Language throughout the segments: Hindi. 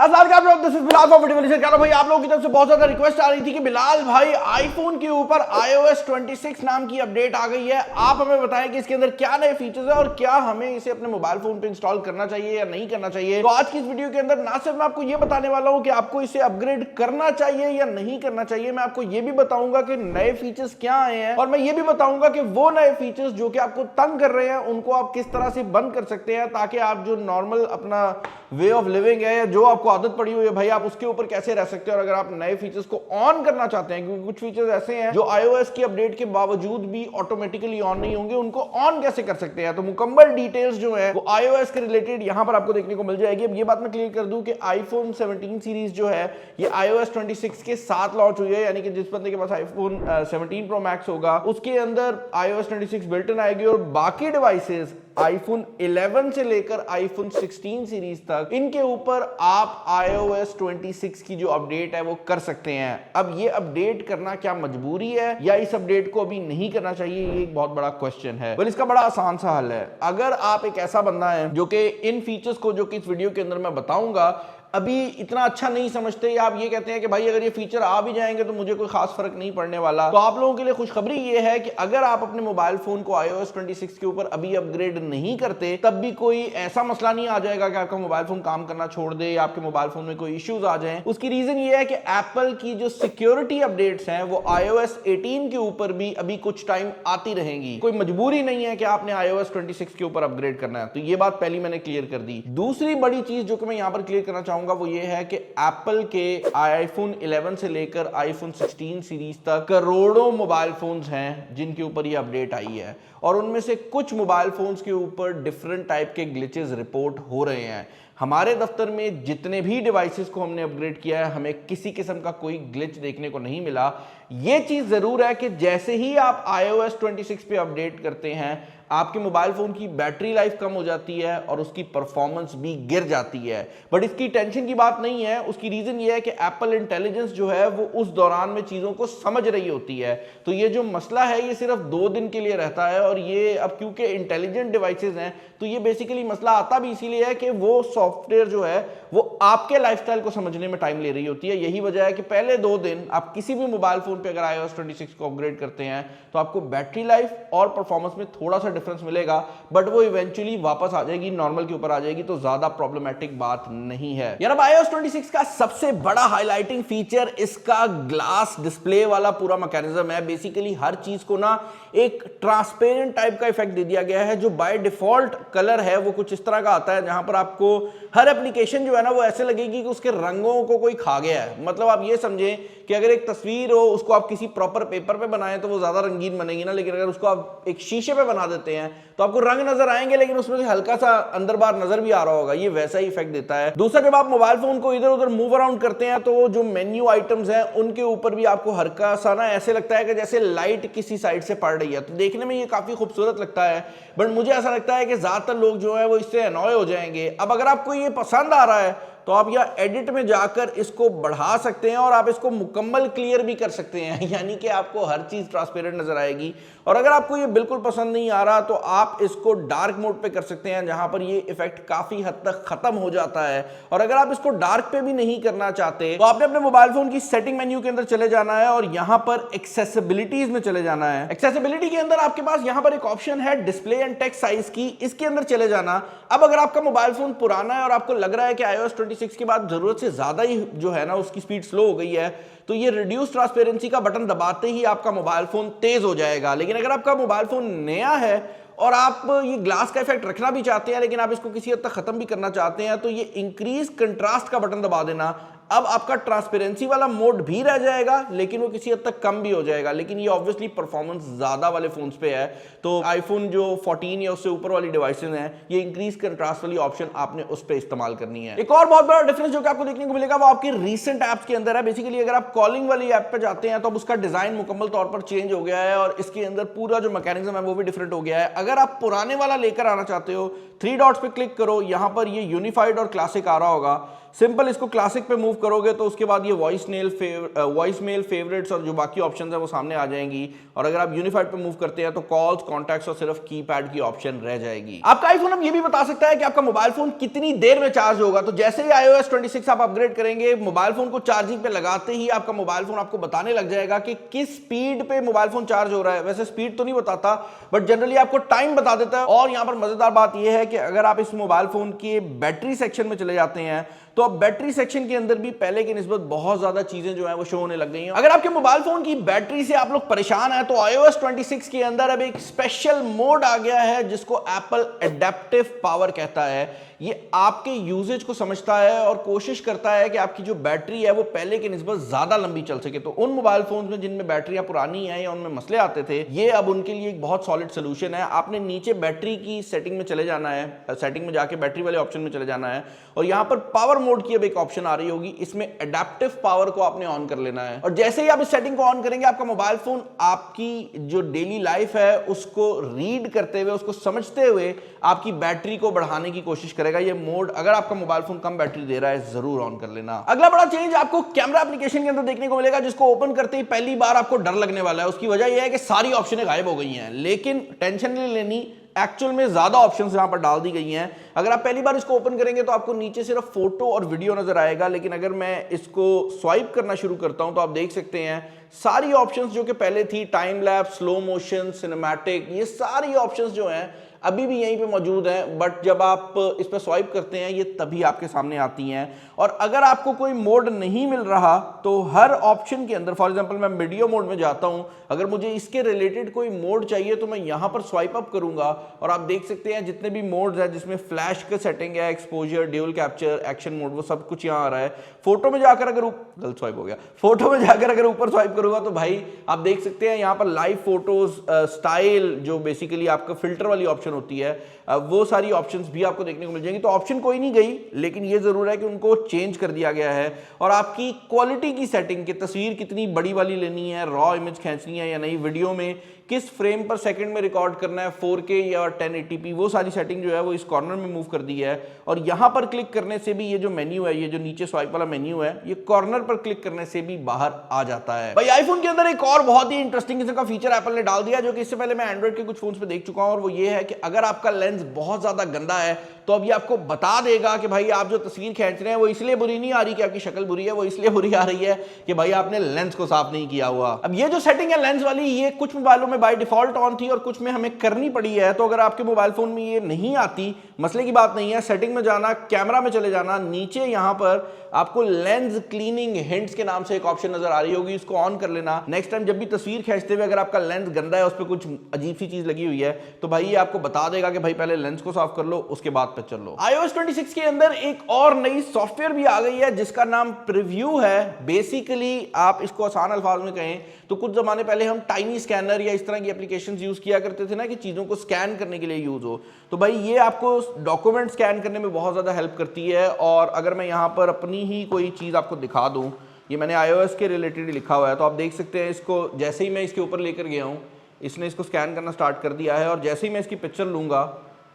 अस्सलाम वालेकुम, this is Bilal from video कह रहा हूं भाई, आप लोगों की तरफ से बहुत ज्यादा रिक्वेस्ट आ रही थी कि बिलाल भाई आईफोन के ऊपर iOS 26 नाम की अपडेट आ गई है। आप हमें बताएं कि इसके अंदर क्या नए फीचर्स है और क्या हमें इसे अपने मोबाइल फोन पे इंस्टॉल करना चाहिए या नहीं करना चाहिए। तो आज की इस वीडियो के अंदर ना सिर्फ मैं आपको ये बताने वाला हूं कि आपको इसे अपग्रेड करना चाहिए या नहीं करना चाहिए, मैं आपको ये भी बताऊंगा कि नए फीचर्स क्या आए हैं और मैं ये भी बताऊंगा कि वो नए फीचर्स जो कि आपको तंग कर रहे हैं उनको आप किस तरह से बंद कर सकते हैं, ताकि आप जो नॉर्मल अपना वे ऑफ लिविंग है या जो आपको आदत पड़ी हुई है भाई, आप उसके ऊपर कैसे रह सकते हैं। और अगर आप नए फीचर्स को ऑन करना चाहते हैं, क्योंकि कुछ फीचर्स ऐसे हैं जो iOS की अपडेट के बावजूद भी ऑटोमेटिकली ऑन नहीं होंगे, उनको ऑन कैसे कर सकते हैं। तो मुकम्मल डिटेल्स जो है वो iOS के रिलेटेड यहां पर आपको देखने को मिल जाएगी। अब ये बात मैं क्लियर कर दूं कि आईफोन 17 सीरीज जो है ये iOS 26 के साथ लॉन्च हुई है, यानी कि जिस बंदे के पास आईफोन 17 प्रो मैक्स होगा उसके अंदर iOS 26 बिल्ट इन आएगी और बाकी डिवाइसेस आईफोन 11 से लेकर आईफोन 16 सीरीज तक इनके ऊपर आप iOS 26 की जो अपडेट है वो कर सकते हैं। अब ये अपडेट करना क्या मजबूरी है या इस अपडेट को अभी नहीं करना चाहिए, ये एक बहुत बड़ा क्वेश्चन है। इसका बड़ा आसान सा हल है। अगर आप एक ऐसा बंदा है जो कि इन फीचर्स को जो कि इस वीडियो के अंदर मैं बताऊंगा अभी इतना अच्छा नहीं समझते, या आप ये कहते हैं कि भाई अगर ये फीचर आ भी जाएंगे तो मुझे कोई खास फर्क नहीं पड़ने वाला, तो आप लोगों के लिए खुशखबरी ये है कि अगर आप अपने मोबाइल फोन को iOS 26 के ऊपर अभी अपग्रेड नहीं करते तब भी कोई ऐसा मसला नहीं आ जाएगा कि आपका मोबाइल फोन काम करना छोड़ दे या आपके मोबाइल फोन में कोई इश्यूज आ जाएं। उसकी रीजन ये है कि एप्पल की जो सिक्योरिटी अपडेट्स हैं वो iOS 18 के ऊपर भी अभी कुछ टाइम आती रहेंगी। कोई मजबूरी नहीं है कि आपने iOS 26 के ऊपर अपग्रेड करना है। तो ये बात पहली मैंने क्लियर कर दी। दूसरी बड़ी चीज जो कि मैं यहां पर क्लियर करना चाहूंगा वो ये है कि एप्पल के आईफोन 11 से लेकर आईफोन 16 सीरीज तक करोड़ों मोबाइल फोन्स हैं जिनके ऊपर ये अपडेट आई है, और उनमें से कुछ मोबाइल फोन्स के ऊपर डिफरेंट टाइप के ग्लिचेस रिपोर्ट हो रहे हैं। हमारे दफ्तर में जितने भी डिवाइसेस को हमने अपग्रेड किया है हमें किसी किस्म का कोई ग्लिच देखने को नहीं मिला। यह चीज जरूर है कि जैसे ही आप iOS 26 पे अपडेट करते हैं आपके मोबाइल फोन की बैटरी लाइफ कम हो जाती है और उसकी परफॉर्मेंस भी गिर जाती है। बट इसकी टेंशन की बात नहीं है। उसकी रीजन ये है कि एप्पल इंटेलिजेंस जो है वो उस दौरान में चीजों को समझ रही होती है। तो ये जो मसला है ये सिर्फ 2 दिन के लिए रहता है, और ये अब क्योंकि इंटेलिजेंट डिवाइसेस हैं तो ये बेसिकली मसला आता भी इसीलिए है कि वो सॉफ्टवेयर जो है वो आपके लाइफस्टाइल को समझने में टाइम ले रही होती है। यही वजह है कि पहले 2 दिन आप किसी भी मोबाइल फोन पे अगर iOS 26 को अपग्रेड करते हैं तो आपको बैटरी लाइफ और परफॉर्मेंस में थोड़ा सा डिफरेंस मिलेगा, बट वो इवेंचुअली वापस आ जाएगी, नॉर्मल के ऊपर आ जाएगी, तो ज्यादा प्रॉब्लमैटिक बात नहीं है। यार अब iOS 26 का सबसे बड़ा हाईलाइटिंग फीचर इसका ग्लास डिस्प्ले वाला पूरा मैकेनिज्म है। बेसिकली हर चीज को ना एक ट्रांसपेरेंट टाइप का इफेक्ट दे दिया गया है। जो बाय डिफॉल्ट कलर है वो कुछ इस तरह का आता है जहां पर आपको हर एप्लीकेशन जो है ना वो ऐसे लगेगी कि उसके रंगों को कोई खा गया है। मतलब आप ये समझें कि अगर एक तस्वीर हो उसको आप किसी प्रॉपर पेपर पे बनाएं तो वो ज्यादा रंगीन बनेगी ना, लेकिन अगर उसको आप एक शीशे पे बना देते हैं तो आपको रंग नजर आएंगे लेकिन उसमें हल्का सा अंदर बाहर नजर भी आ रहा होगा। ये वैसा ही इफेक्ट देता है। दूसरा, जब आप मोबाइल फोन को इधर उधर मूव अराउंड करते हैं तो जो मेन्यू आइटम्स हैं उनके ऊपर भी आपको हल्का सा ना ऐसे लगता है कि जैसे लाइट किसी साइड से पड़ रही है। तो देखने में ये काफी खूबसूरत लगता है, बट मुझे ऐसा लगता है कि ज्यादातर लोग जो है वो इससे अनॉय हो जाएंगे। अब अगर आपको ये पसंद आ रहा है तो आप या एडिट में जाकर इसको बढ़ा सकते हैं और आप इसको मुकम्मल क्लियर भी कर सकते हैं, यानी कि आपको हर चीज ट्रांसपेरेंट नजर आएगी। और अगर आपको ये बिल्कुल पसंद नहीं आ रहा तो आप इसको डार्क मोड पे कर सकते हैं जहां पर ये इफेक्ट काफी हद तक खत्म हो जाता है। और अगर आप इसको डार्क पे भी नहीं करना चाहते तो आपने अपने मोबाइल फोन की सेटिंग मेन्यू के अंदर चले जाना है और यहां पर एक्सेसिबिलिटीज में चले जाना है। एक्सेसिबिलिटी के अंदर आपके पास यहां पर एक ऑप्शन है डिस्प्ले एंड टेक्स्ट साइज की, इसके अंदर चले जाना। अब अगर आपका मोबाइल फोन पुराना है और आपको लग रहा है कि iOS 26 के बाद जरूरत से ज्यादा ही जो है ना उसकी स्पीड स्लो हो गई है, तो ये रिड्यूस ट्रांसपेरेंसी का बटन दबाते ही आपका मोबाइल फोन तेज हो जाएगा। लेकिन अगर आपका मोबाइल फोन नया है और आप ये ग्लास का इफेक्ट रखना भी चाहते हैं लेकिन आप इसको किसी हद तक खत्म भी करना चाहते हैं तो ये इंक्रीज कंट्रास्ट का बटन दबा देना। अब आपका ट्रांसपेरेंसी वाला मोड भी रह जाएगा लेकिन वो किसी हद तक कम भी हो जाएगा। लेकिन ये ऑब्वियसली परफॉर्मेंस ज्यादा वाले फोन्स पे है, तो आईफोन जो 14 या उससे ऊपर वाली डिवाइसेस हैं ये इंक्रीज कंट्रास्ट वाली ऑप्शन आपने उस पर इस्तेमाल करनी है। एक और बहुत बड़ा डिफरेंस जो कि आपको देखने को मिलेगा वो आपकी रीसेंट एप्स के अंदर है। बेसिकली अगर आप कॉलिंग वाली ऐप पे जाते हैं तो अब उसका डिजाइन मुकम्मल तौर पर चेंज हो गया है और इसके अंदर पूरा जो मैकेनिज्म है वो भी डिफरेंट हो गया है। अगर आप पुराने वाला लेकर आना चाहते हो 3 डॉट्स पे क्लिक करो, यहां पर ये यूनिफाइड और क्लासिक आ रहा होगा। सिंपल इसको क्लासिक पे मूव करोगे तो उसके बाद ये वॉइस मेल फेवरेट्स और जो बाकी ऑप्शंस है वो सामने आ जाएंगी। और अगर आप यूनिफाइड पे मूव करते हैं तो कॉल्स, कॉन्टैक्ट्स और सिर्फ कीपैड की ऑप्शन रह जाएगी। आपका आईफोन अब ये भी बता सकता है कि आपका मोबाइल फोन कितनी देर में चार्ज होगा। तो जैसे ही iOS 26 आप अपग्रेड करेंगे, मोबाइल फोन को चार्जिंग पे लगाते ही आपका मोबाइल फोन आपको बताने लग जाएगा कि किस स्पीड पे मोबाइल फोन चार्ज हो रहा है। वैसे स्पीड तो नहीं बताता, बट जनरली आपको टाइम बता देता है। और यहां पर मजेदार बात यह है कि अगर आप इस मोबाइल फोन के बैटरी सेक्शन में चले जाते हैं तो अब बैटरी सेक्शन के अंदर भी पहले की निस्बत बहुत ज्यादा चीजें जो है वो शो होने लग गई हैं। अगर आपके मोबाइल फोन की बैटरी से आप लोग परेशान हैं तो iOS 26 के अंदर अब एक स्पेशल मोड आ गया है जिसको एप्पल एडेप्टिव पावर कहता है। ये आपके यूजेज को समझता है और कोशिश करता है कि आपकी जो बैटरी है वो पहले की निस्बत ज्यादा लंबी चल सके। तो उन मोबाइल फोन में जिनमें बैटरियां पुरानी हैं या उनमें मसले आते थे, ये अब उनके लिए एक बहुत सॉलिड सोल्यूशन है। आपने नीचे बैटरी की सेटिंग में चले जाना है, सेटिंग में जाके बैटरी वाले ऑप्शन में चले जाना है और यहां पर पावर मोड की अब एक ऑप्शन आ रही होगी। इसमें एडेप्टिव पावर को आपने ऑन कर लेना है और जैसे ही आप इस सेटिंग को ऑन करेंगे आपका मोबाइल फोन आपकी जो डेली लाइफ है उसको रीड करते हुए, उसको समझते हुए आपकी बैटरी को बढ़ाने की कोशिश करेगा। ये मोड अगर आपका मोबाइल फोन कम बैटरी दे रहा है जरूर ऑन कर लेना। अगला बड़ा चेंज आपको कैमरा एप्लीकेशन के अंदर देखने को मिलेगा जिसको ओपन करते ही पहली बार आपको डर लगने वाला है। उसकी वजह यह है कि सारी ऑप्शनें गायब हो गई हैं, लेकिन टेंशन नहीं लेनी, एक्चुअल में ज्यादा ऑप्शंस यहां पर डाल दी गई हैं। अगर आप पहली बार इसको ओपन करेंगे तो आपको नीचे सिर्फ फोटो और वीडियो नजर आएगा, लेकिन अगर मैं इसको स्वाइप करना शुरू करता हूं तो आप देख सकते हैं सारी ऑप्शंस जो कि पहले थी, time lapse, slow motion, cinematic, ये सारी ऑप्शंस जो हैं अभी भी यहीं पे मौजूद है। बट जब आप इस पर स्वाइप करते हैं ये तभी आपके सामने आती हैं। और अगर आपको कोई मोड नहीं मिल रहा तो हर ऑप्शन के अंदर, फॉर एग्जांपल मैं वीडियो मोड में जाता हूं, अगर मुझे इसके रिलेटेड कोई मोड चाहिए तो मैं यहां पर स्वाइप अप करूंगा और आप देख सकते हैं जितने भी मोड्स हैं जिसमें फ्लैश का सेटिंग है, exposure, dual capture, action mode, वो सब कुछ यहां आ रहा है। फोटो में जाकर अगर गलत स्वाइप हो गया, फोटो में जाकर अगर ऊपर स्वाइप करूंगा तो भाई आप देख सकते हैं यहां पर लाइव फोटोज, स्टाइल, जो बेसिकली आपका फिल्टर वाली ऑप्शन होती है, वो सारी ऑप्शंस भी आपको देखने को मिल जाएंगी। तो ऑप्शन कोई नहीं गई, लेकिन ये जरूर है कि उनको चेंज कर दिया गया है। और आपकी क्वालिटी की सेटिंग की, तस्वीर कितनी बड़ी वाली लेनी है, रॉ इमेज खींचनी है या नहीं, वीडियो में किस फ्रेम पर सेकंड में रिकॉर्ड करना है, 4K या 1080p, वो सारी सेटिंग जो है वो इस कॉर्नर में मूव कर दी है। और यहां पर क्लिक करने से भी ये जो मेन्यू है, ये जो नीचे स्वाइप वाला मेन्यू है, ये कॉर्नर पर क्लिक करने से भी बाहर आ जाता है। भाई आईफोन के अंदर एक और बहुत ही इंटरेस्टिंग किस्म का फीचर एप्पल ने डाल दिया जो कि इससे पहले मैं एंड्रॉइड के कुछ फोन्स पे देख चुका हूं, और वो ये है कि अगर आपका लेंस बहुत ज्यादा गंदा है तो अब ये आपको बता देगा कि भाई आप जो तस्वीर खींच रहे हैं वो इसलिए बुरी नहीं आ रही कि आपकी शक्ल बुरी है, वो इसलिए बुरी आ रही है कि भाई आपने लेंस को साफ नहीं किया हुआ। अब ये जो सेटिंग है लेंस वाली, ये कुछ मोबाइलों में बाय डिफॉल्ट ऑन थी और कुछ में हमें करनी पड़ी है। तो अगर आपके मोबाइल फोन में ये नहीं आती, मसले की बात नहीं है, सेटिंग में जाना, कैमरा में चले जाना, नीचे यहां पर आपको लेंस क्लीनिंग हिंट्स के नाम से एक ऑप्शन नजर आ रही होगी, इसको ऑन कर लेना। नेक्स्ट टाइम जब भी तस्वीर खींचते हुए अगर आपका लेंस गंदा है, उस पर कुछ अजीब सी चीज लगी हुई है, तो भाई ये आपको बता देगा कि भाई पहले लेंस को साफ कर लो, उसके बाद पे चल लो। iOS 26 के अंदर एक और नई सॉफ्टवेयर भी आ गई है जिसका नाम प्रीव्यू है। बेसिकली आप इसको आसान अल्फाज में कहें तो कुछ जमाने पहले हम टाइनी स्कैनर या इस तरह की एप्लीकेशंस यूज किया करते थे ना, कि चीजों को स्कैन करने के लिए यूज हो, तो भाई ये आपको डॉक्यूमेंट स्कैन करने में बहुत ज्यादा हेल्प करती है। और अगर मैं यहां पर अपनी ही कोई चीज आपको दिखा दूं, ये मैंने iOS के रिलेटेड लिखा हुआ है, तो आप देख सकते हैं इसको जैसे ही मैं इसके ऊपर लेकर गया हूं, इसने इसको स्कैन करना स्टार्ट कर दिया है। और जैसे ही मैं इसकी पिक्चर लूंगा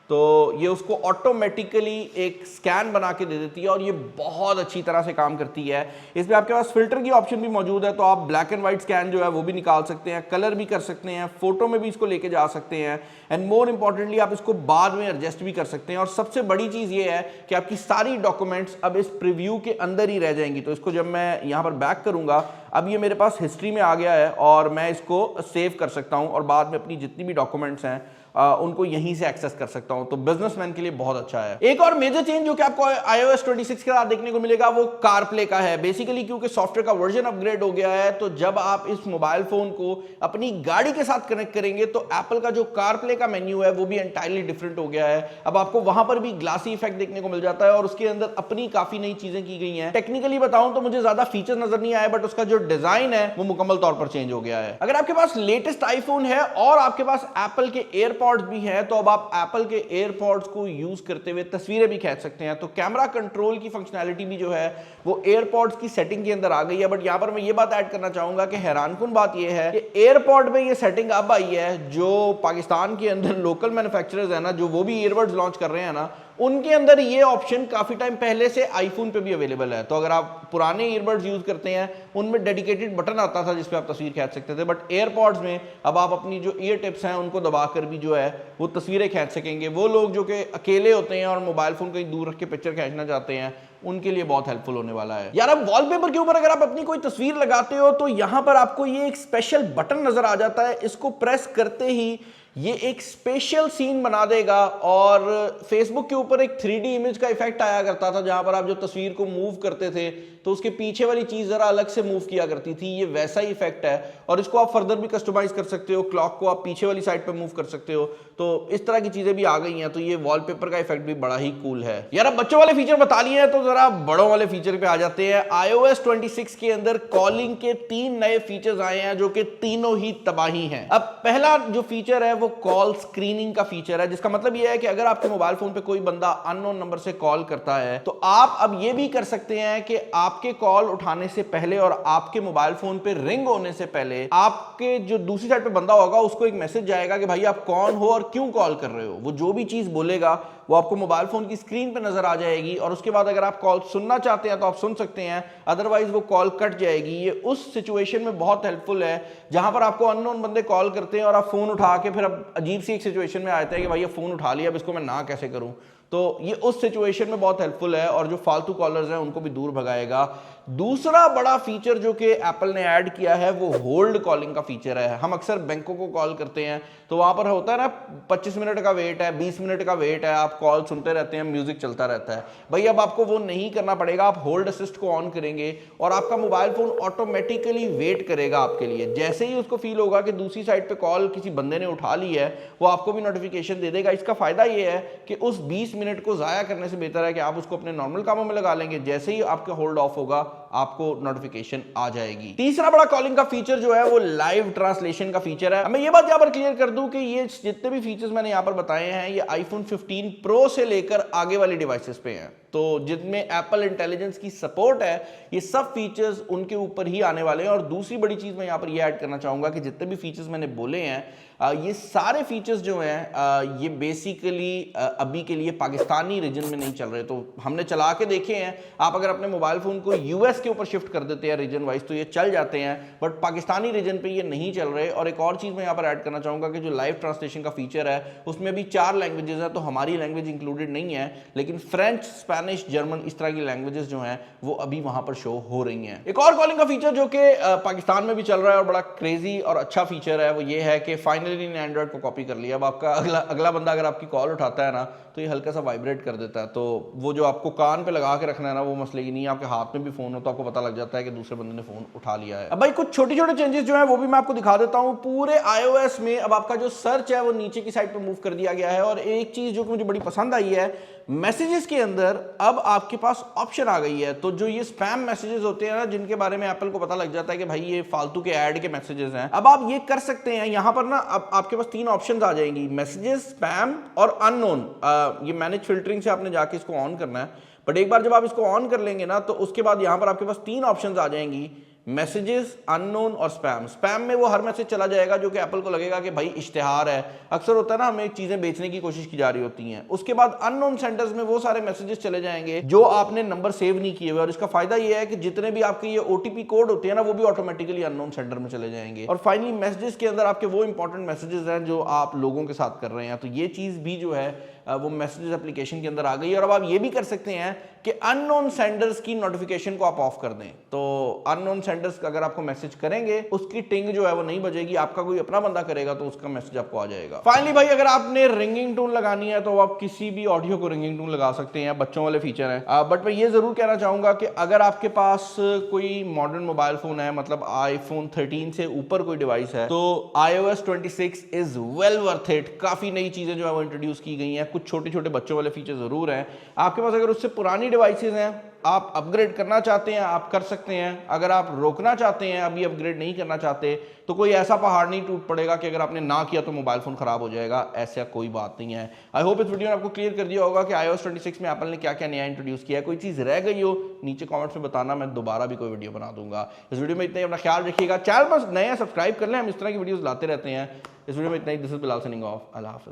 तो ये उसको ऑटोमेटिकली एक स्कैन बना के दे देती है और ये बहुत अच्छी तरह से काम करती है। इसमें आपके पास फिल्टर की ऑप्शन भी मौजूद है, तो आप ब्लैक एंड व्हाइट स्कैन जो है वो भी निकाल सकते हैं, कलर भी कर सकते हैं, फोटो में भी इसको लेके जा सकते हैं, एंड मोर इंपॉर्टेंटली आप इसको बाद में एडजस्ट भी कर सकते हैं। और सबसे बड़ी चीज ये है कि आपकी सारी डॉक्यूमेंट्स अब इस प्रीव्यू के अंदर ही रह जाएंगी। तो इसको जब मैं यहाँ पर बैक करूंगा, अब ये मेरे पास हिस्ट्री में आ गया है और मैं इसको सेव कर सकता हूँ और बाद में अपनी जितनी भी डॉक्यूमेंट्स हैं उनको यहीं से एक्सेस कर सकता हूं। तो बिजनेसमैन के लिए बहुत अच्छा है। एक और मेजर चेंज जो कि आपको iOS 26 के साथ देखने को मिलेगा वो कारप्ले का है। बेसिकली क्योंकि सॉफ्टवेयर का वर्जन अपग्रेड हो गया है, तो जब आप इस मोबाइल फोन को अपनी गाड़ी के साथ कनेक्ट करेंगे तो एप्पल का जो कारप्ले का मेन्यू है वो भी एंटायरली डिफरेंट हो गया है। अब आपको वहां पर भी ग्लासी इफेक्ट देखने को मिल जाता है और उसके अंदर अपनी काफी नई चीजें की गई हैं। टेक्निकली बताऊं तो मुझे ज्यादा फीचर नजर नहीं आए, बट उसका जो डिजाइन है वो मुकम्मल तौर पर चेंज हो गया है। अगर आपके पास लेटेस्ट आईफोन है और आपके पास एप्पल के एयरपॉड्स भी है, तो अब आप एप्पल के एयरपॉड्स को यूज करते हुए तस्वीरें भी खींच सकते हैं। तो कैमरा कंट्रोल की फंक्शनैलिटी भी जो है वो एयरपॉड्स की सेटिंग के अंदर आ गई है। बट यहां पर मैं ये बात ऐड करना चाहूंगा कि हैरानकुन बात ये है कि एयरपॉड में ये सेटिंग अब आई है, जो पाकिस्तान के अंदर लोकल मैन्युफैक्चरर्स है ना, जो वो भी ईयरबड्स लॉन्च कर रहे हैं ना, उनके अंदर ये ऑप्शन काफी टाइम पहले से आईफोन पे भी अवेलेबल है। तो अगर आप पुराने ईयरबड्स यूज करते हैं उनमें डेडिकेटेड बटन आता था जिसपे आप तस्वीर खींच सकते थे, बट एयरपॉड्स में अब आप अपनी जो ईयर टिप्स हैं उनको दबाकर भी जो है वो तस्वीरें खींच सकेंगे। वो लोग जो कि अकेले होते हैं और मोबाइल फोन कहीं दूर रख के पिक्चर खींचना चाहते हैं उनके लिए बहुत हेल्पफुल होने वाला है। यार अब वॉलपेपर के ऊपर अगर आप अपनी कोई तस्वीर लगाते हो तो यहां पर आपको ये एक स्पेशल बटन नजर आ जाता है। इसको प्रेस करते ही ये एक स्पेशल सीन बना देगा और फेसबुक के ऊपर एक 3D इमेज का इफेक्ट आया करता था जहां पर आप जो तस्वीर को मूव करते थे तो उसके पीछे वाली चीज जरा अलग से मूव किया करती थी। ये वैसा ही इफेक्ट है और इसको आप फर्दर भी कस्टमाइज कर सकते हो। क्लॉक को आप पीछे वाली साइड पे मूव कर सकते हो। तो इस तरह की चीजें भी आ गई हैं। तो ये वॉलपेपर का इफेक्ट भी बड़ा ही कूल है। यार अब बच्चों वाले फीचर बता लिए हैं तो जरा बड़ों वाले फीचर पे आ जाते हैं। iOS 26 के अंदर कॉलिंग के 3 नए फीचर्स आए हैं जो कि तीनों ही तबाही हैं। अब पहला जो फीचर है वो कॉल स्क्रीनिंग का फीचर है, जिसका मतलब यह है कि अगर आपके मोबाइल फोन पे कोई बंदा अननोन नंबर से कॉल करता है तो आप अब ये भी कर सकते हैं कि आपके कॉल उठाने से पहले और आपके मोबाइल फोन पे रिंग होने से पहले आपके जो दूसरी साइड पे बंदा होगा उसको एक मैसेज जाएगा कि भाई आप कौन हो और क्यों कॉल कर रहे हो। वो जो भी चीज बोलेगा वो आपको मोबाइल फोन की स्क्रीन पे नजर आ जाएगी और उसके बाद अगर आप कॉल सुनना चाहते हैं तो आप सुन सकते हैं, अदरवाइज वो कॉल कट जाएगी। ये उस सिचुएशन में बहुत हेल्पफुल है जहां पर आपको अननोन बंदे कॉल करते हैं और आप फोन उठा के फिर अब अजीब सी एक सिचुएशन में आते हैं कि भाई ये फोन उठा लिया अब इसको मैं ना कैसे करूं। तो ये उस सिचुएशन में बहुत हेल्पफुल है और जो फालतू कॉलर्स हैं उनको भी दूर भगाएगा। दूसरा बड़ा फीचर जो कि एप्पल ने ऐड किया है वो होल्ड कॉलिंग का फीचर है। हम अक्सर बैंकों को कॉल करते हैं तो वहां पर होता है ना 25 मिनट का वेट है, 20 मिनट का वेट है, आप कॉल सुनते रहते हैं, म्यूजिक चलता रहता है। भाई अब आपको वो नहीं करना पड़ेगा। आप होल्ड असिस्ट को ऑन करेंगे और आपका मोबाइल फोन ऑटोमेटिकली वेट करेगा आपके लिए। जैसे ही उसको फील होगा कि दूसरी साइड पे कॉल किसी बंदे ने उठा ली है वो आपको भी नोटिफिकेशन दे देगा। इसका फायदा ये है कि उस 20 मिनट को जाया करने से बेहतर है कि आप उसको अपने नॉर्मल कामों में लगा लेंगे। जैसे ही आपका होल्ड ऑफ होगा आपको नोटिफिकेशन आ जाएगी। तीसरा बड़ा कॉलिंग का फीचर जो है वो लाइव ट्रांसलेशन का फीचर है। मैं ये बात यहां पर क्लियर कर दूं कि ये जितने भी फीचर्स मैंने यहां पर बताए हैं ये आईफोन 15 प्रो से लेकर आगे वाली डिवाइसेस पे हैं। तो जिनमें एप्पल इंटेलिजेंस की सपोर्ट है ये सब फीचर्स उनके ऊपर ही आने वाले हैं। और दूसरी बड़ी चीज मैं यहां पर ये ऐड करना चाहूंगा कि जितने भी फीचर्स मैंने बोले हैं ये सारे फीचर्स जो हैं ये बेसिकली अभी के लिए पाकिस्तानी रीजन में नहीं चल रहे। तो हमने चला के देखे हैं। आप अगर अपने मोबाइल फोन को यूएस के ऊपर शिफ्ट कर देते हैं रीजन वाइज तो ये चल जाते हैं, बट पाकिस्तानी रीजन पे ये नहीं चल रहे। और एक और चीज मैं यहाँ पर ऐड करना चाहूंगा कि जो लाइव ट्रांसलेशन का फीचर है उसमें भी 4 लैंग्वेजेस हैं। तो हमारी लैंग्वेज इंक्लूडेड नहीं है, लेकिन फ्रेंच, स्पेनिश, जर्मन इस तरह की लैंग्वेजेस जो हैं वो अभी वहां पर शो हो रही हैं। एक और कॉलिंग का फीचर जो कि पाकिस्तान में भी चल रहा है और बड़ा क्रेजी और अच्छा फीचर है वो ये है कि फाइनली ने एंड्रॉइड को कॉपी कर लिया। अब आपका अगला बंदा अगर आपकी कॉल उठाता है ना तो ये हल्का सा वाइब्रेट कर देता है। तो वो जो आपको कान पे लगा के रखना है ना वो मसले की नहीं है। आपके हाथ में भी फोन हो तो आपको पता लग जाता है कि दूसरे बंदे ने फोन उठा लिया है। अब भाई कुछ छोटे छोटे चेंजेस जो है वो भी मैं आपको दिखा देता हूं। पूरे iOS में अब आपका जो सर्च है वो नीचे की साइड पे मूव कर दिया गया है। और एक चीज जो कि मुझे बड़ी पसंद आई है, मैसेजेस के अंदर अब आपके पास ऑप्शन आ गई है। तो जो ये स्पैम मैसेजेस होते हैं ना जिनके बारे में एप्पल को पता लग जाता है कि भाई ये फालतू के ऐड के मैसेजेस हैं, अब आप ये कर सकते हैं। यहां पर ना अब आपके पास 3 ऑप्शंस आ जाएंगी, मैसेजेस, स्पैम और अननोन। ये मैनेज फिल्टरिंग से आपने जाके इसको ऑन करना है। बट एक बार जब आप इसको ऑन कर लेंगे ना तो उसके बाद यहां पर आपके पास 3 ऑप्शंस आ जाएंगी, मैसेजेस, अननोन और स्पैम। स्पैम में वो हर मैसेज चला जाएगा जो कि एप्पल को लगेगा कि भाई इश्तिहार है। अक्सर होता है ना हमें चीजें बेचने की कोशिश की जा रही होती हैं। उसके बाद अननोन सेंडर्स में वो सारे मैसेजेस चले जाएंगे जो आपने नंबर सेव नहीं किए हुए। और इसका फायदा ये है कि जितने भी आपके ये ओटीपी कोड होते हैं ना वो भी ऑटोमेटिकली अननोन सेंडर में चले जाएंगे। और फाइनली मैसेजेस के अंदर आपके वो इंपॉर्टेंट मैसेजेस हैं जो आप लोगों के साथ कर रहे हैं। तो ये चीज भी जो है वो मैसेजेस एप्लीकेशन के अंदर आ गई। और अब आप ये भी कर सकते हैं कि अननोन सेंडर्स की नोटिफिकेशन को आप ऑफ कर दें। तो अननोन सेंडर्स अगर आपको मैसेज करेंगे उसकी टिंग जो है वो नहीं बजेगी। आपका कोई अपना बंदा करेगा तो उसका मैसेज आपको आ जाएगा। फाइनली भाई अगर आपने रिंगिंग टोन लगानी है तो आप किसी भी ऑडियो को रिंगिंग टोन लगा सकते हैं। बच्चों वाले फीचर है। बट मैं ये जरूर कहना चाहूंगा कि अगर आपके पास कोई मॉडर्न मोबाइल फोन है, मतलब आईफोन 13 से ऊपर कोई डिवाइस है, तो iOS 26 is well worth it. काफी नई चीजें जो है वो इंट्रोड्यूस की गई हैं। कुछ छोटे छोटे बच्चों वाले फीचर जरूर हैं। आपके पास अगर उससे पुरानी डिवाइसेस हैं, आप अपग्रेड करना चाहते हैं, आप कर सकते हैं। अगर आप रोकना चाहते हैं, अभी अपग्रेड नहीं करना चाहते, तो कोई ऐसा पहाड़ नहीं टूट पड़ेगा कि अगर आपने ना किया तो मोबाइल फोन खराब हो जाएगा। ऐसा कोई बात नहीं है। आई होप इस वीडियो ने आपको क्लियर कर दिया होगा कि iOS 26 में एप्पल ने क्या क्या नया इंट्रोड्यूस किया है। कोई चीज रह गई हो नीचे कॉमेंट्स में बताना, मैं दोबारा भी कोई वीडियो बना दूंगा। इस वीडियो में इतना ही, अपना ख्याल रखिएगा। चैनल पर नए सब्सक्राइब कर लें, हम इस तरह की वीडियोस लाते रहते हैं। इस वीडियो में इतना ही। This is Bilal signing off. अल्लाह हाफिज।